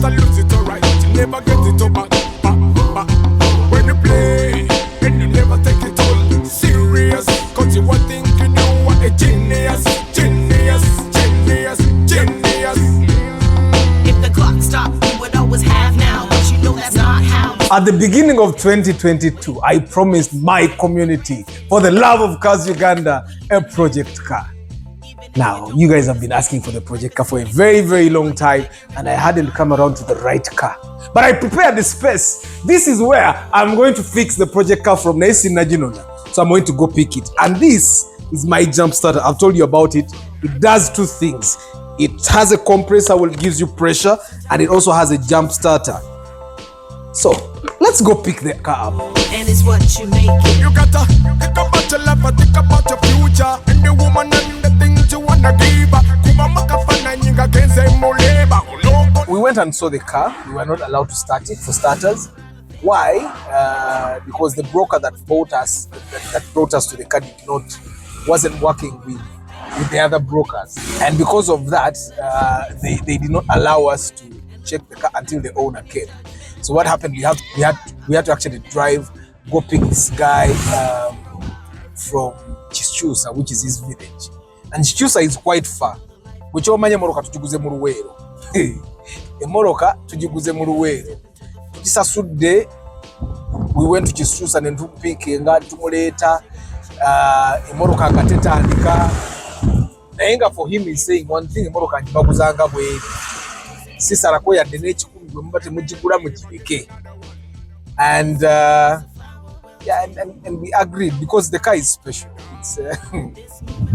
a lose it alright, you never get it up back. When you play, and you never take it all serious, cause you were thinking you were a genius. If the clock stopped, we would always have now, but you know that's not how. At the beginning of 2022, I promised my community, for the love of cars Uganda, a project car. Now, you guys have been asking for the project car for a very, very long time, and I hadn't come around to the right car. But I prepared the space. This is where I'm going to fix the project car from Naisi Najinona. So I'm going to go pick it. And this is my jump starter. I've told you about it. It does two things. It has a compressor which gives you pressure, and it also has a jump starter. So let's go pick the car up. And it's what you make it. You gotta think about your life, think about your future, and the woman and the things you wanna give her. We went and saw the car. We were not allowed to start it for starters. Why? Because the broker that brought us to the car wasn't working with the other brokers, and because of that, they did not allow us to check the car until the owner came. So what happened? We had to actually drive, go pick this guy from Chichusa, which is his village, and Chichusa is quite far. Moroka tujiguze mu Luweero. Moroka tujiguze mu Luweero. Tukisasudde, we went to Chichusa and tupinga tumuleeta Moroka akatetandika. Nayenga for him is saying one thing, Moroka njibaguzanga bwe sisala ko yadde n'ekikumi bwe mubate mugigula mugibike. And and we agreed because the car is special.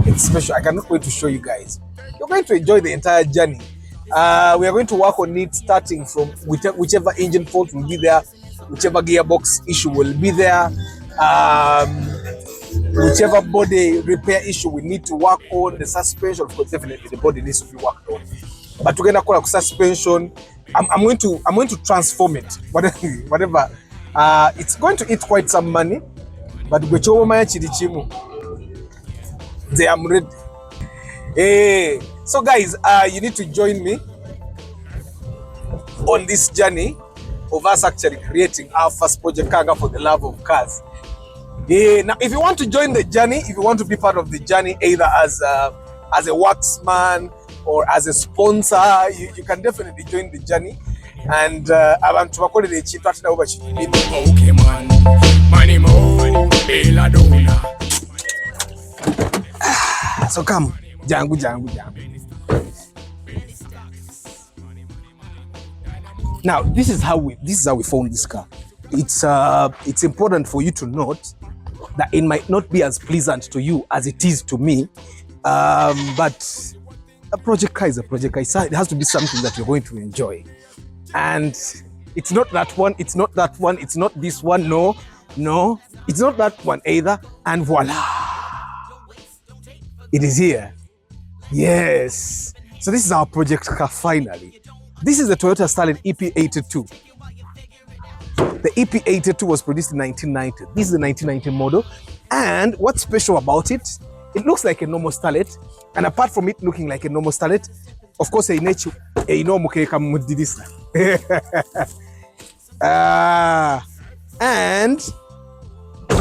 It's special. I cannot wait to show you guys. You're going to enjoy the entire journey. We are going to work on it starting from whichever engine fault will be there, whichever gearbox issue will be there, whichever body repair issue we need to work on, the suspension. Of course, definitely the body needs to be worked on. But we're gonna call it suspension. I'm going to transform it. Whatever. It's going to eat quite some money, but I'm ready. Hey, so guys, you need to join me on this journey of us actually creating our first project car for the love of cars. Yeah, now if you want to join the journey, if you want to be part of the journey, either as a worksman or as a sponsor, you can definitely join the journey. And abantu bakolera ekintu ate nabo bakiyimira. Okay man, money mo eladona. So come, jangu. Now this is how we found this car. It's important for you to note that it might not be as pleasant to you as it is to me, but a project car is a project car. It has to be something that you're going to enjoy. And it's not that one, it's not that one, it's not this one, no, it's not that one either, and voila, it is here. Yes, so this is our project car finally. This is the Toyota Starlet EP82. The EP82 was produced in 1990. This is the 1990 model, and what's special about it, it looks like a normal Starlet, and apart from it looking like a normal Starlet, of course, and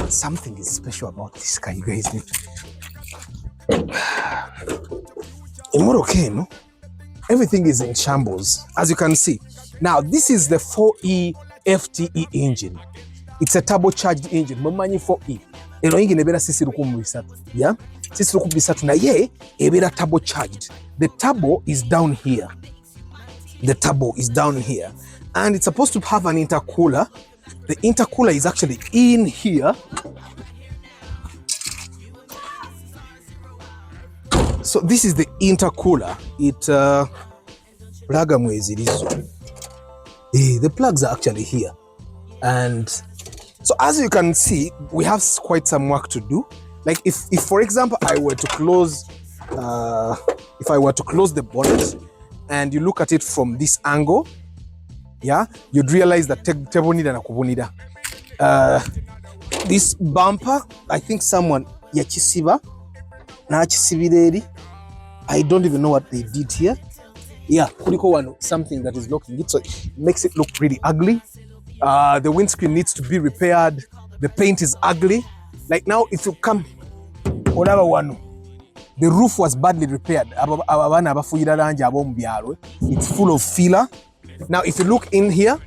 something is special about this car, you guys need to. Everything is in shambles, as you can see. Now, this is the 4E FTE engine. It's a turbocharged engine. Mumanyi 4E. Eno engine ebera sisi lukumu bisatu. Yeah? Sisi lukumu bisatu na ye ebera turbocharged. The turbo is down here. The turbo is down here. And it's supposed to have an intercooler. The intercooler is actually in here. So this is the intercooler. The plugs are actually here. And so as you can see, we have quite some work to do. Like if for example, I were to close the bonnet and you look at it from this angle, yeah, you'd realize that tebonida na kubonida. This bumper, I think someone yakisiba na chisibireri. I don't even know what they did here. Yeah, kuliko one something that is locking it, so it makes it look really ugly. The windscreen needs to be repaired. The paint is ugly. Like now, if you come, whatever one, the roof was badly repaired. It's full of filler. Now, if you look in here,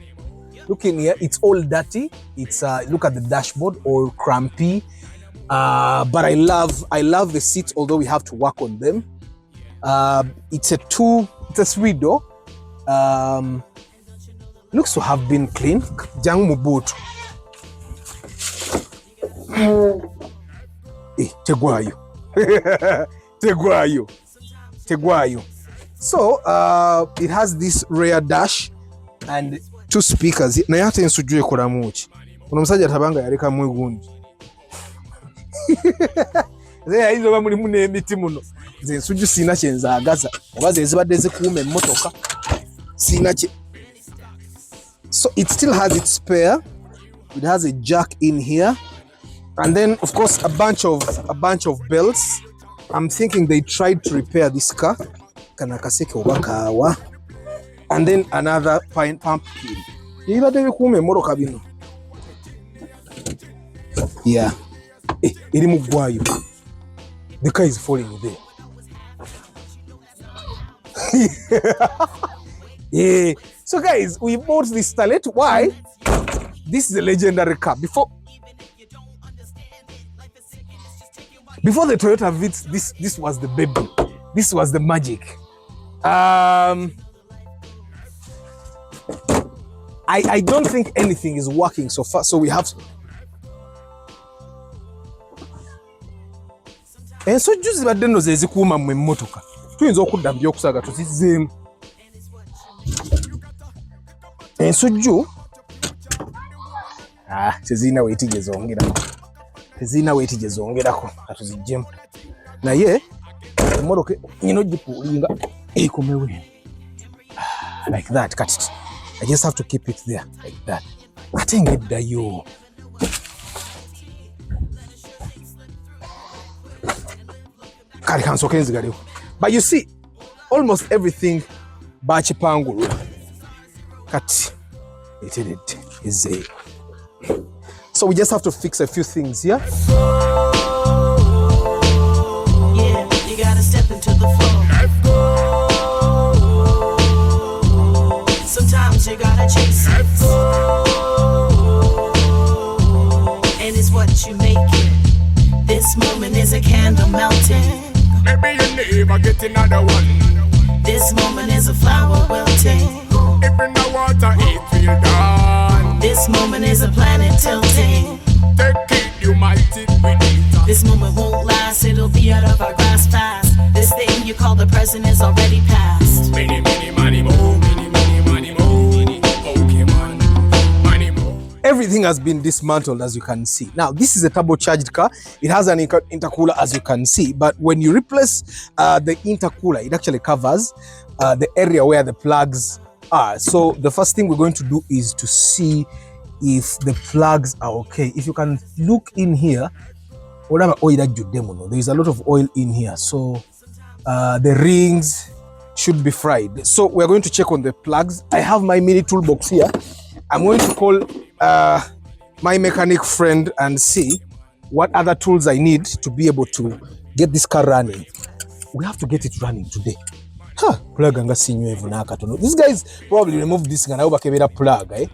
it's all dirty. It's look at the dashboard, all crampy. But I love the seats, although we have to work on them. It's a 3-door. Looks to have been cleaned. Jangu mubutu. Tegwayo. So it has this rear dash and 2 speakers. Na yate nsujue kola muchi. Kuna musajja tabanga yareka mwegundi. Ze ayizo bamuli mune emiti muno. Ze nsujju sina kyenzaagaza. Oba ze zibadde zikuuma emmotoka. Sina kye. So it still has its spare. It has a jack in here. And then of course a bunch of belts. I'm thinking they tried to repair this car. Kanakaseke obakawa. And then another pumpkin. Yeah. The car is falling there. Yeah. So guys, we bought this Starlet. Why? This is a legendary car. Before the Toyota Vitz, this was the baby. This was the magic. I don't think anything is working so far, so we have to. And so juzi badde no ze zikuuma mu emmotoka. Tuyinza okudda mu byokusaaga tuzizeemu. Ensujju tezirina weeti gye zongerako katuziggyemu. Naye emmotoka nyina ogipuulinga ekomewo like that. Cut it. I just have to keep it there like that. Ate ngeddayo. Kali kansoke nzigalewo. But you see, almost everything bakipangulwa. Kati it is there. So we just have to fix a few things here. Yeah, you gotta step into the flow. Sometimes you gotta chase it. And it's what you make it. This moment is a candle melting. Maybe you never get another one. This moment is a flower wilting. If in the water it will done. This moment is a planet tilting. Take it, you might it with it. This moment won't last, it'll be out of our grasp fast. This thing you call the present is already past. Many, money more. Many, money more. Okay, money more. Everything has been dismantled, as you can see. Now, this is a turbocharged car. It has an intercooler, as you can see. But when you replace the intercooler, it actually covers the area where the plugs are. So the first thing we're going to do is to see if the plugs are okay. If you can look in here, whatever oil that you demo, there is a lot of oil in here. So the rings should be fried. So we're going to check on the plugs. I have my mini toolbox here. I'm going to call my mechanic friend and see what other tools I need to be able to get this car running. We have to get it running today. Plug anga sinywevu nakatono. These guys probably remove this nga nabo bakebera plug, eh?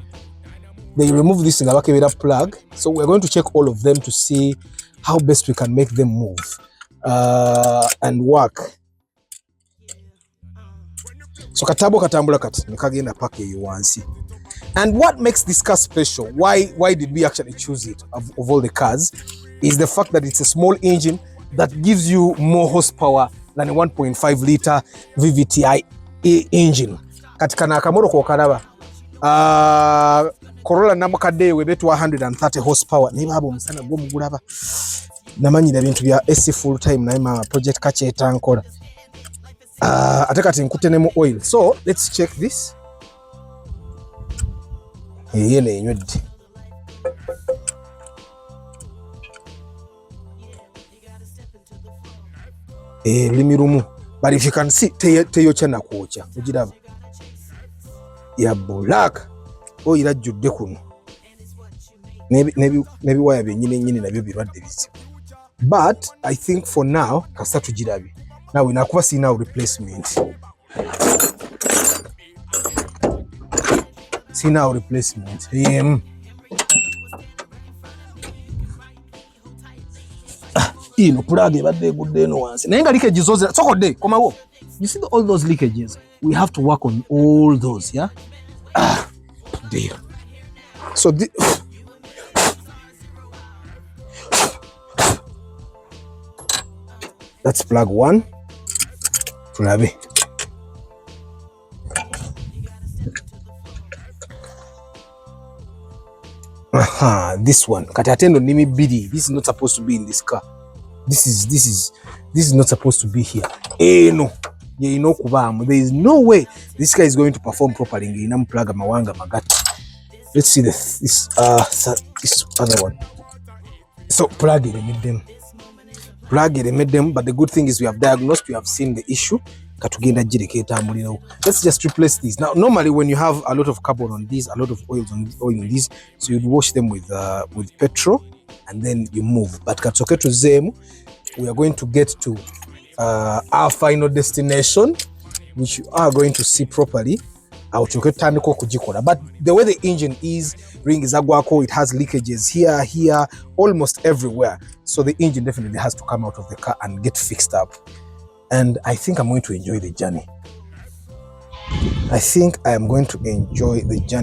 They remove this nga bakebera plug. So we're going to check all of them to see how best we can make them move and work. So katabo katambula kati nikagenda pake yuwansi. And what makes this car special? Why did we actually choose it of all the cars? Is the fact that it's a small engine that gives you more horsepower than a 1.5 liter VVTi engine. Katika na akamoro kwa kalaba. Corolla namukadde webetu 130 horsepower. Niba abo musana gwo mugulaba. Namanyira bintu bya AC full time na ima project kache tankola. Ate kati nkutenemu oil. So let's check this. Yene nywedde. Limirumu But if you can see, teyo chana kuocha. Ujiraba. Ya black. Oh, ila jude kuno. Maybe why be nyine nabyo birwadde bizi. But I think for now, kasa tujirabe. Now we nakuba see now replacement. See now replacement. Ino plug badde gudde no once. Naye nga leakages zoze sokodde komawo. You see all those leakages? We have to work on all those, yeah? Dear. So that's plug 1. Tulabe. This one. Kati atendo nimi bidi. This is not supposed to be in this car. This is not supposed to be here. No. Yeah, no kubamu. There is no way this guy is going to perform properly. Inam plug mawanga magati. Let's see this other one. So plug it, made them. But the good thing is we have diagnosed, we have seen the issue. Let's just replace these. Now, normally when you have a lot of carbon on these, a lot of oil on these, so you'd wash them with petrol and then you move. But katsoke to them, we are going to get to our final destination, which you are going to see properly. But the way the engine is, ring is agwako, it has leakages here, almost everywhere. So the engine definitely has to come out of the car and get fixed up. And I think I'm going to enjoy the journey.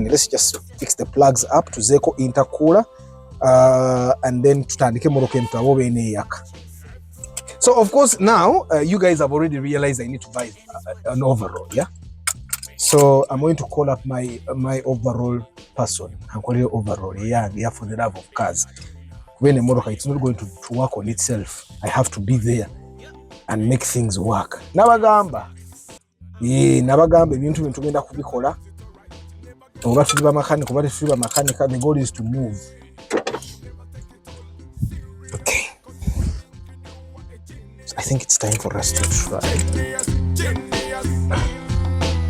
Let's just fix the plugs up to Zeko intercooler, and then tutandike moroke mtabo bene yaka. So of course now you guys have already realized I need to buy an overall, yeah. So I'm going to call up my overall person. I'm calling it overall, yeah, for the love of cars. When a motor, it's not going to work on itself. I have to be there and make things work. Nabagamba ebintu tugenda kubikola. Oba tuli ba mechanic, oba tuli ba mechanic, the goal is to move. Okay. So I think it's time for us to try.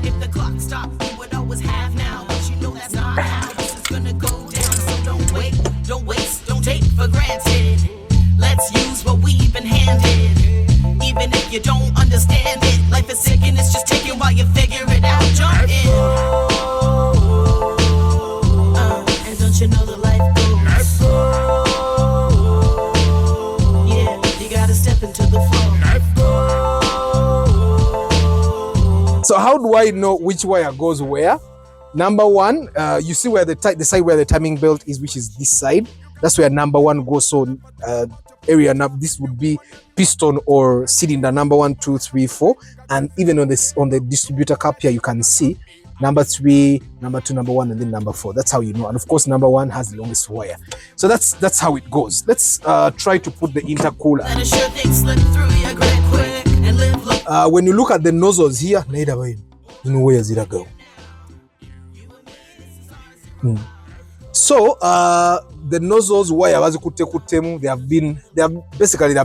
If the clock stopped, we would always have now. But you know that's not how this is gonna go down. So don't wait, don't waste, don't take for granted. Let's use what we've been handed. Even if you don't understand it, life is sick and it's just taking while you figure it out. Jump in. And don't you know the life goes? Yeah, you gotta step into the flow. So how do I know which wire goes where? Number one, you see where the side where the timing belt is, which is this side. That's where number 1 goes. So area this would be piston or cylinder number 1, 2, 3, 4, and even on the distributor cap here you can see number 3, number 2, number 1, and then number 4. That's how you know. And of course number 1 has the longest wire. So that's how it goes. Let's try to put the intercooler. When you look at the nozzles here, you know where zero go. So the nozzles wire they have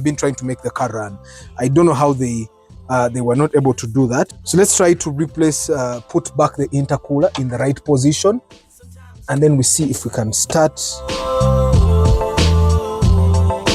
been trying to make the car run. I don't know how they were not able to do that. So let's try to replace, put back the intercooler in the right position, and then we see if we can start.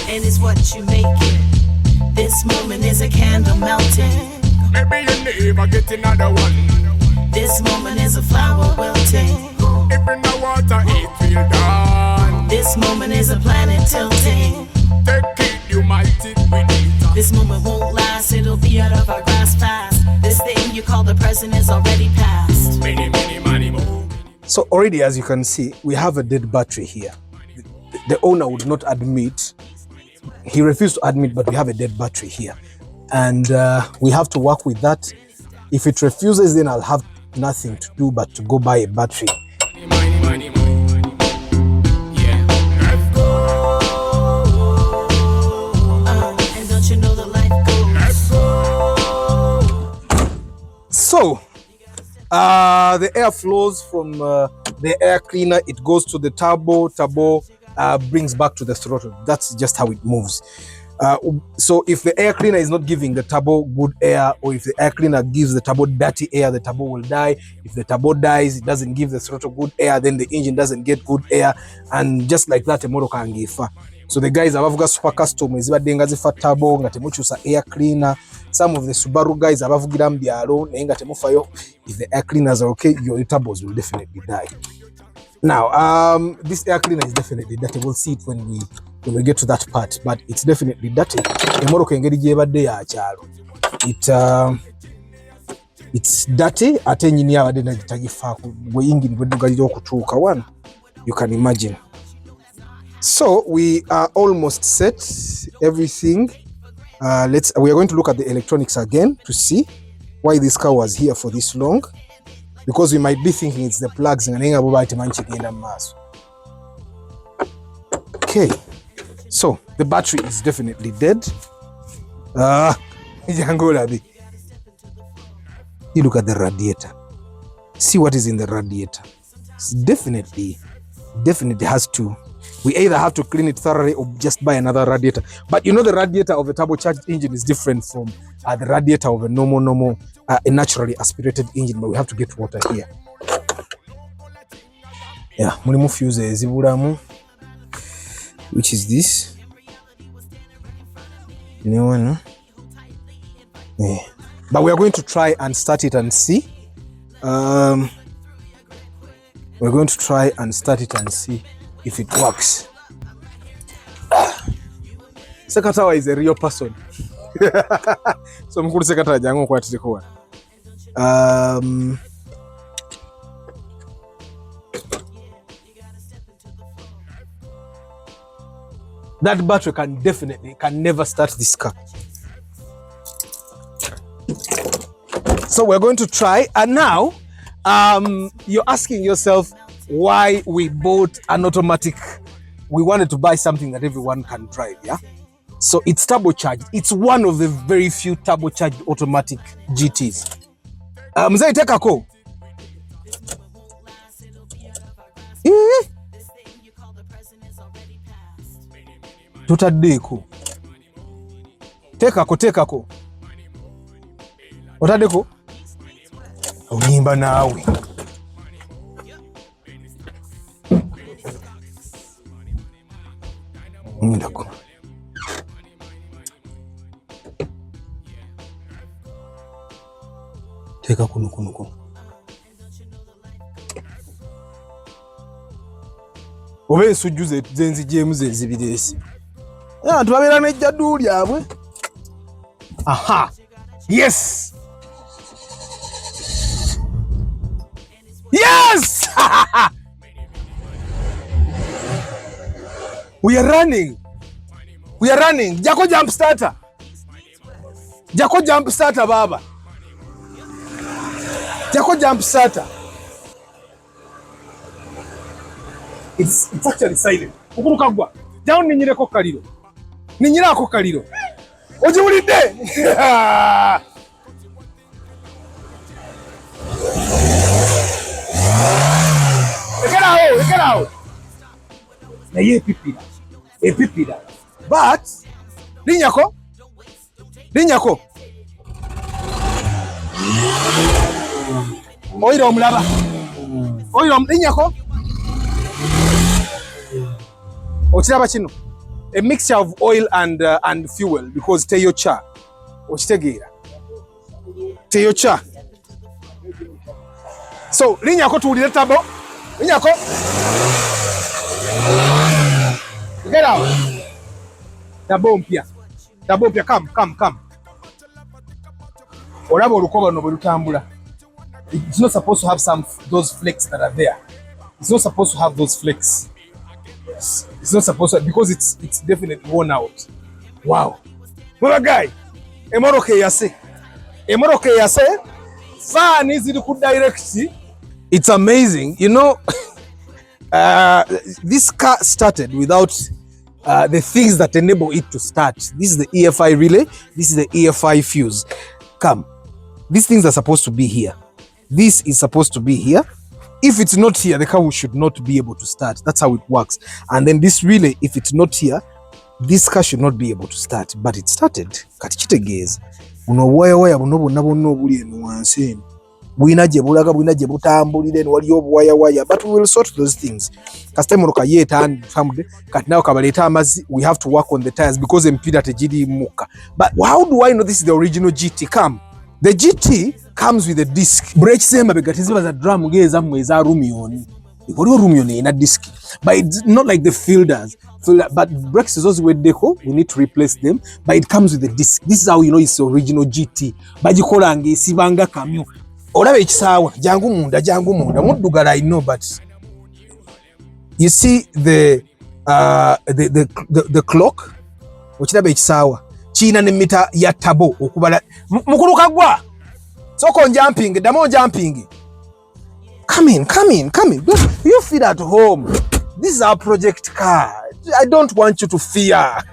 And it's what you make it. This moment is a candle melting. Maybe you never get another one. This moment is a flower wilting. If in the water it will done. This moment is a planet tilting. Take it, you might it with it. This moment won't last, it'll be out of our grasp fast. This thing you call the present is already past. Many money more. So already, as you can see, we have a dead battery here. The owner would not admit, he refused to admit, but we have a dead battery here. And we have to work with that. If it refuses, then I'll have nothing to do but to go buy a battery. Money more. Yeah. Let's go. And don't you know the life goes? Let's go. So, the air flows from the air cleaner, it goes to the turbo brings back to the throttle. That's just how it moves. So if the air cleaner is not giving the turbo good air, or if the air cleaner gives the turbo dirty air, the turbo will die. If the turbo dies, it doesn't give the throttle good air, then the engine doesn't get good air, and just like that emotoka angifa. So the guys abavuga super custom ezibadde nga zifa turbo nga temukyusa air cleaner. Some of the Subaru guys abavugira mu byalo naye nga temufayo. If the air cleaners are okay, your turbos will definitely die. Now, this air cleaner is definitely dirty. We'll see it when we get to that part, but it's definitely dirty. Emotoka engeri gyebadde ya kyalo. It's dirty. Ate engine yabadde nagitagifaako bwe engine bweddugalira okutuuka wano. You can imagine. So we are almost set. Everything. We are going to look at the electronics again to see why this car was here for this long. Because we might be thinking it's the plugs and okay, so the battery is definitely dead. You look at the radiator, see what is in the radiator. It's definitely has to, we either have to clean it thoroughly or just buy another radiator. But you know, the radiator of a turbocharged engine is different from the radiator of a normal a naturally aspirated engine, but we have to get water here. Yeah, mulimu fuse ezibulamu, which is this new one. Yeah. But we are going to try and start it and see. We're going to try and start it and see if it works. Sekatawa is a real person. So mkuru sekatawa jangu kwa titikuwa. That battery can never start this car. So we're going to try, and now you're asking yourself why we bought an automatic. We wanted to buy something that everyone can drive, yeah? So it's turbocharged. It's one of the very few turbocharged automatic GTs. Mzee teka ko. Tutadeko. Teka ko. Otadeko? Oyimba nawe. Ndako. Teka kuno. Obe ensujju zenzijemu zenzibiresi. Tubabeera n'ejjaddu lyabwe. Aha. Yes. Yes. We are running. Jako jump starter baba. Jako jump starter. It's actually silent. Ukukagwa. Down ninyireko kaliro. Ninyirako kaliro. Ojiwulidde. Ekerawo. Naye epipira. But linyako. Oiro omulaba. Linyako. Okiraba kino. A mixture of oil and fuel, because Toyota. Okitegeera. Toyota. So linyako tuwulire tabo. Linyako. Get out. Tabo mpya. Come. Olaba olukoba no bwe lutambula. It's not supposed to have those flakes that are there. It's not supposed to have those flakes. It's not supposed to, because it's definitely worn out. Wow. Mwana guy, emoroka yase. Fan is in the direct. It's amazing. You know, this car started without the things that enable it to start. This is the EFI relay. This is the EFI fuse. Come. These things are supposed to be here. This is supposed to be here. If it's not here, the car should not be able to start. That's how it works. And then this relay, if it's not here, this car should not be able to start, but it started. Kati kitegeeza buno obuwayawaya buno bwonna bwonna obuli eno wansi eno bulina gye bulaga, bulina gye butambulira eno waliyo obuwayawaya, but we will sort those things. Kasita emmotoka yeetambudde kati nawe kabaleeta amazzi, we have to work on the tires because emipiira tegiriimuka. But how do I know this is the original GT? Come, the GT comes with a disc. Brakes emabega teziba za drum ng'ezammwe eza Rumion. Waliwo Rumion erina disc, but it's not like the Fielders. But brakes is also with deco, we need to replace them, but it comes with a disc. This is how you know it's the original GT. Bagikola ng'esibanga kamyo. Olaba ekisaawa jangu munda muddugala I know, but you see the clock okiraba ekisaawa kiina ne mita ya tabo okubala mukulu kagwa soko jumping damo jumping. Come in. You feel at home. This is our project car. I don't want you to fear. I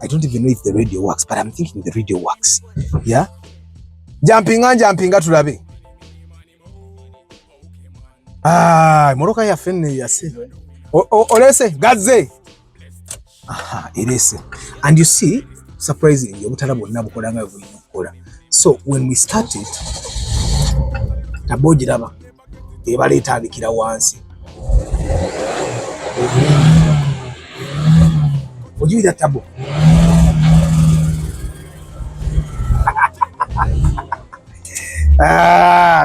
don't even know if the radio works, but I'm thinking the radio works. Yeah? Jumping tulabe. Moroka ya fenne yase. Olese gaze. Aha, erese. And you see, surprisingly, obutala bonna bukolanga bukola. So when we started, tabojiraba ebaleetandikira wansi. Ojuira tabo.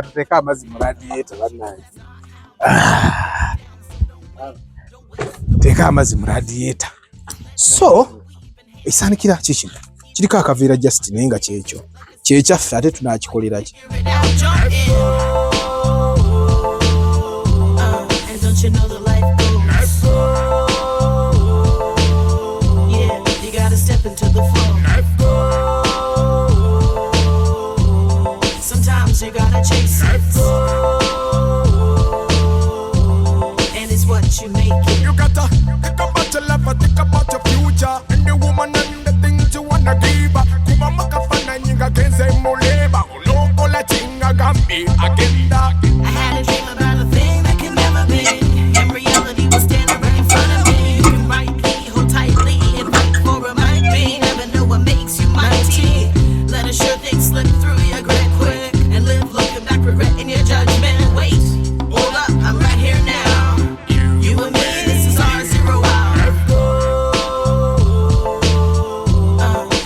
Tuteka amazzi mu radiator bannaye. Teka amazzi mu radiator. So esaanikira kiki kiriko akaveera just naye nga kyekyaffe ate tunaakikolera ki. You know the life goes. Yeah, you gotta step into the flow. Sometimes you gotta chase it. And it's what you make it. You gotta think about your life, think about your future, and the woman and the things you wanna give her. Kuba makafana nyinga genze muleba. Uloko la chinga gambi agenda. I had a dream about a thing that could never be. Reality was standing right in front of me. You can write me, hold tightly, and fight for a might be. Never know what makes you mighty. Let a sure thing slip through your grip quick and live looking back, regretting your judgment. Wait, hold up, I'm right here now. You and me, this is our 0 hour.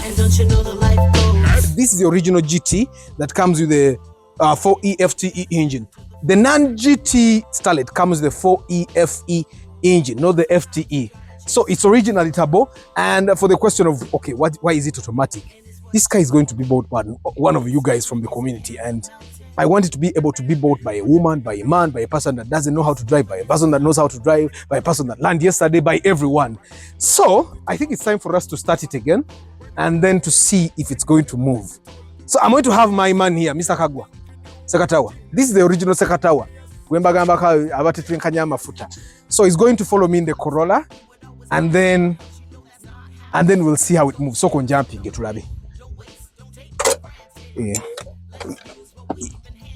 And don't you know the life goes? This is the original GT that comes with the 4E FTE engine. The non-GT Starlet comes with the 4E FE engine, not the FTE. So it's originally turbo. And for the question of, okay, why is it automatic? This car is going to be bought by one of you guys from the community. And I want it to be able to be bought by a woman, by a man, by a person that doesn't know how to drive, by a person that knows how to drive, by a person that learned yesterday, by everyone. So I think it's time for us to start it again and then to see if it's going to move. So I'm going to have my man here, Mr. Kagwa. Sekatawa. This is the original Sekatawa. So he's going to follow me in the Corolla, and then we'll see how it moves. So kon jumping get ulabe. Yeah.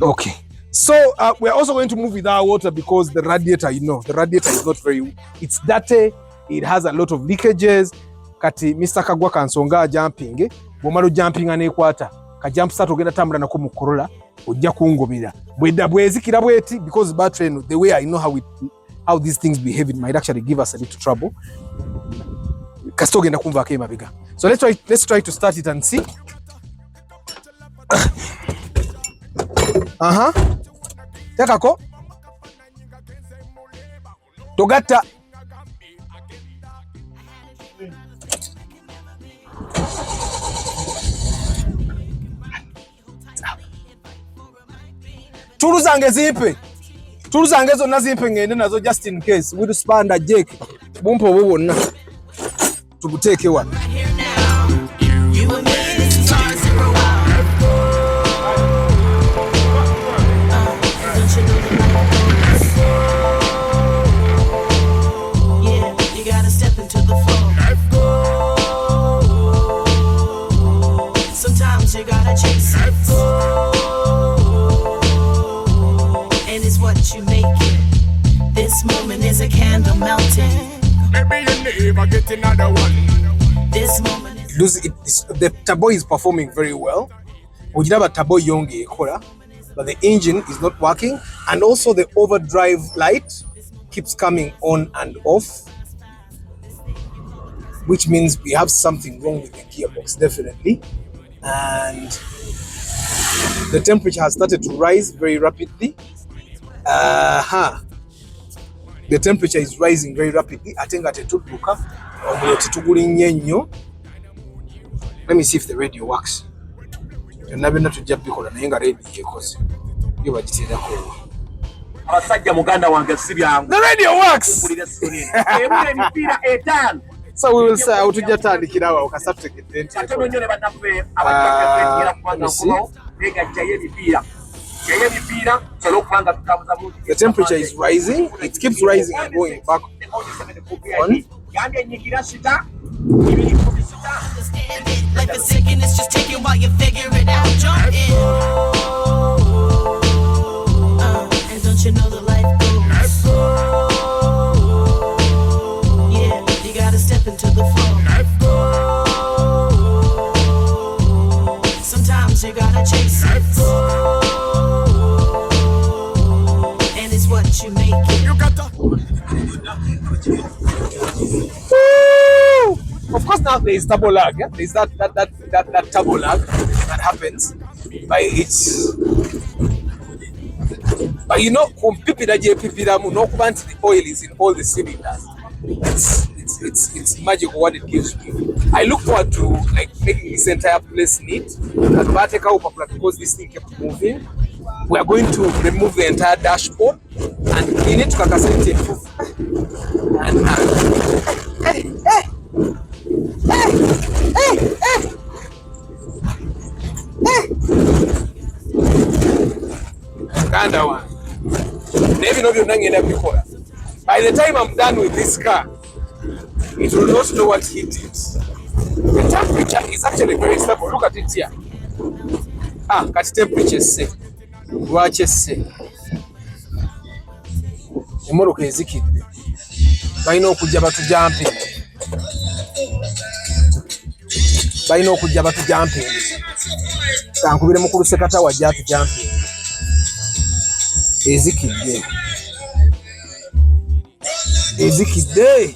Okay. So we're also going to move without water because the radiator, the radiator is not very. It's dirty. It has a lot of leakages. Kati Mr. Kagwa kansonga jumping. Bomalo jumping anekwata. Ka jump start ogenda tambula nako mu Corolla. Ojja kungobera bwedda bwezikira bweti because battery, the way I know how these things behave, it might actually give us a little trouble. Kasita ogenda kunvaako emabega. So let's try to start it and see. Tekako togatta. Tulu zange zonna zimpe ngende nazo just in case. We'll spanda jake bumpo obwo bwonna tubuteeke wano. Sometimes you gotta chase it. And it's what you make it. This moment is a candle melting. maybe you never get another one. This moment is The turbo is performing very well. Ujiraba turbo yonge ekola, but the engine is not working, and also the overdrive light keeps coming on and off, which means we have something wrong with the gearbox, definitely. And the temperature has started to rise very rapidly. The temperature is rising very rapidly. I think let me see if the radio works. The radio works. So we will say how to get let me see. The temperature is rising. It keeps rising and going back on. life is sick and it's just taking while you figure it out. Jump in. And don't you know the life goes? Yeah, you gotta step into the flow. Sometimes you gotta chase it. And it's what you make it. You got to. Of course, now there is turbo lag. Yeah? There is that turbo lag that happens by it. But you know, the oil is in all the cylinders. It's magical what it gives me. I look forward to like making this entire place neat. Because this thing kept moving, we are going to remove the entire dashboard and clean it. Uganda one. By the time I'm done with this car, it will not know what hit it. The temperature is actually very stable. Look at it here. Cut temperature say. Watch it say. Emoroka ezikidde. Balina okujja batujamping. Kankubire mukulu sekata wajja atujamping. Ezikidde.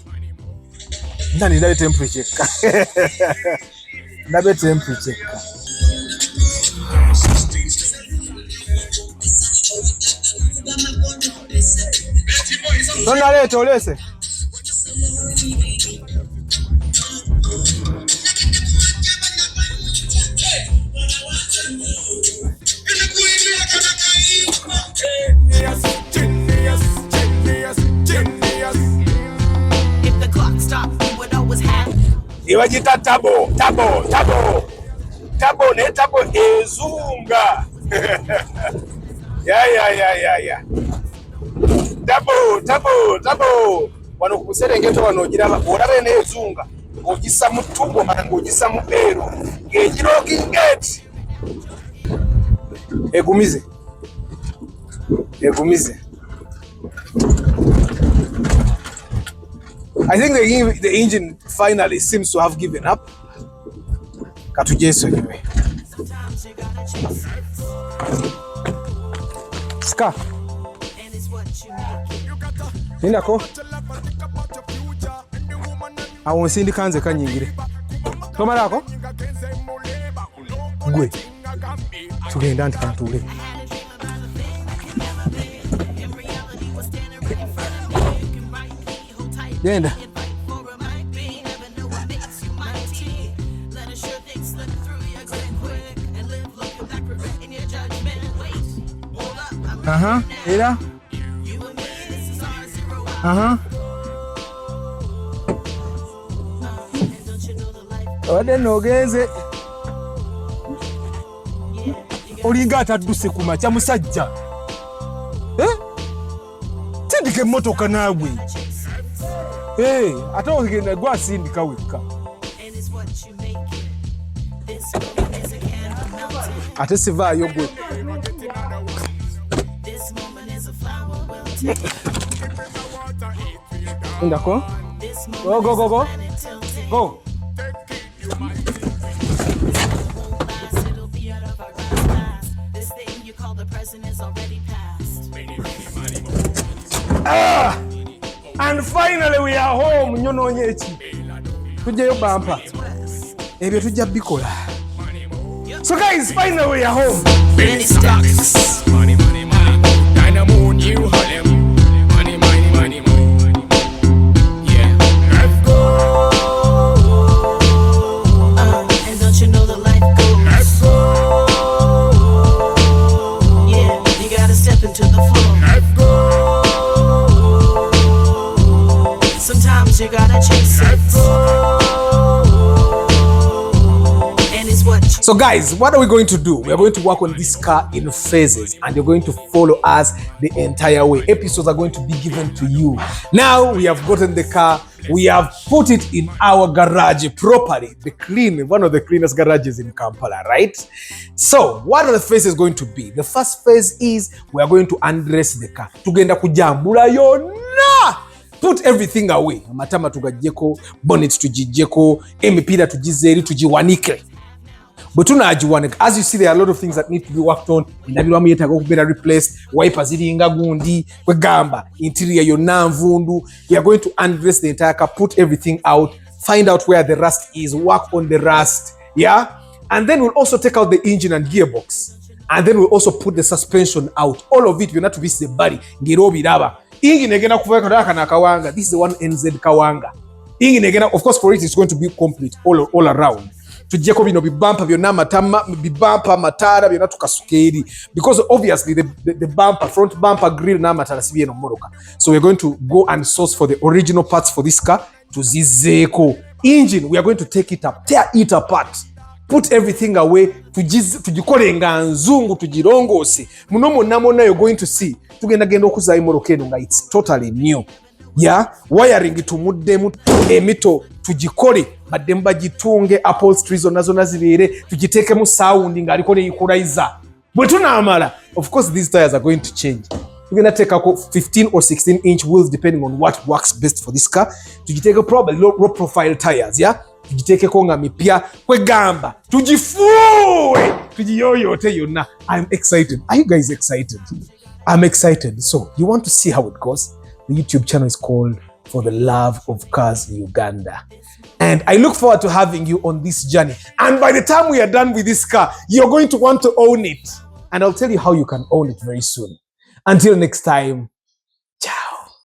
Ndani ndabe temperature. Ndabe temperature. Tona leta olese. If the clock stopped, we would always have. Iwajita tabo ne tabo ezunga. Yeah. Tabo. Wano kuserengeto wano giraba olaba ne ezunga. Ogisa mutumbo mango ogisa mu ero. Ejiroking gate. Egumize. I think the engine finally seems to have given up. Katujeso anyway. Ska. Ninako. Awonsindi kanze kanyingire. Tomarako? Gwe. Tugenda nti kantule. Genda. Era. Ode nogenze. Olinga atadduse ku makya musajja. Tindike motoka nawe. Ate ogenda gwa sindika wekka. Ate sivaayo gwe. Ndako? Go, go, go, go. Go. It'll be out of our grasp. This thing you call the present is already past. And finally we are home. Nyono nyechi. Tujeyo bumper. Ebyo tujja bikola. So guys, finally we are home. Many stacks. Money, money, money. Dynamo, New Harlem. Money, money, money, money. Yeah. Let's go. And don't you know the life goes? Let's go. Yeah, you gotta step into the flow. Let's go. Sometimes you gotta chase it. Let's go. And it's what you So guys, what are we going to do? We are going to work on this car in phases and you're going to follow us the entire way. Episodes are going to be given to you. Now we have gotten the car, we have put it in our garage properly. One of the cleanest garages in Kampala, right? So what are the phases going to be? The first phase is we are going to undress the car. Tugenda kujambula yonna. Put everything away. Amatama tugajjeko, bonnet tugijjeko, emipira tugizeeri tugiwanike. But as you see, there are a lot of things that need to be worked on. Inabirwamu yetaaga okubeera replaced. Wiper ziringa gundi. Kwegamba interior yonna nvundu. We are going to undress the entire car, put everything out, find out where the rust is, work on the rust. Yeah? And then we'll also take out the engine and gearbox. And then we'll also put the suspension out. All of it, we're not to visit the body. Ngiro biraba. Engine egenda kuveka na kawanga. This is the one NZ kawanga. Engine egenda, of course, for it, it's going to be complete all around. Tujjeko bino bibampa byonna bibampa matara byonna tukasukeeri because obviously the bumper, front bumper, grill n'amatara si byeno mmotoka. So we're going to go and source for the original parts for this car. Tuzizeeko. Engine, we are going to take it up, tear it apart, put everything away, tugikole nga nzungu, tugirongose. Muno monna you're going to see tugenda okuzaayo mmotoka eno nga it's totally new. Yeah, wiring tumuddemu, emito tugikole badde bagitunge, upholstery zonna zibeere, tugiteekemu sound nga aliko ne equalizer. Bwe tunaamala, of course these tires are going to change. Tugenda teekako 15 or 16 inch wheels depending on what works best for this car. Tugiteeke probably low profile tires, yeah? Tugiteekeko nga mipya, kwegamba tugifuuwe, tugiyoyoote yonna. I'm excited. Are you guys excited? I'm excited. So you want to see how it goes? The YouTube channel is called For the Love of Cars Uganda. And I look forward to having you on this journey. And by the time we are done with this car, you're going to want to own it. And I'll tell you how you can own it very soon. Until next time,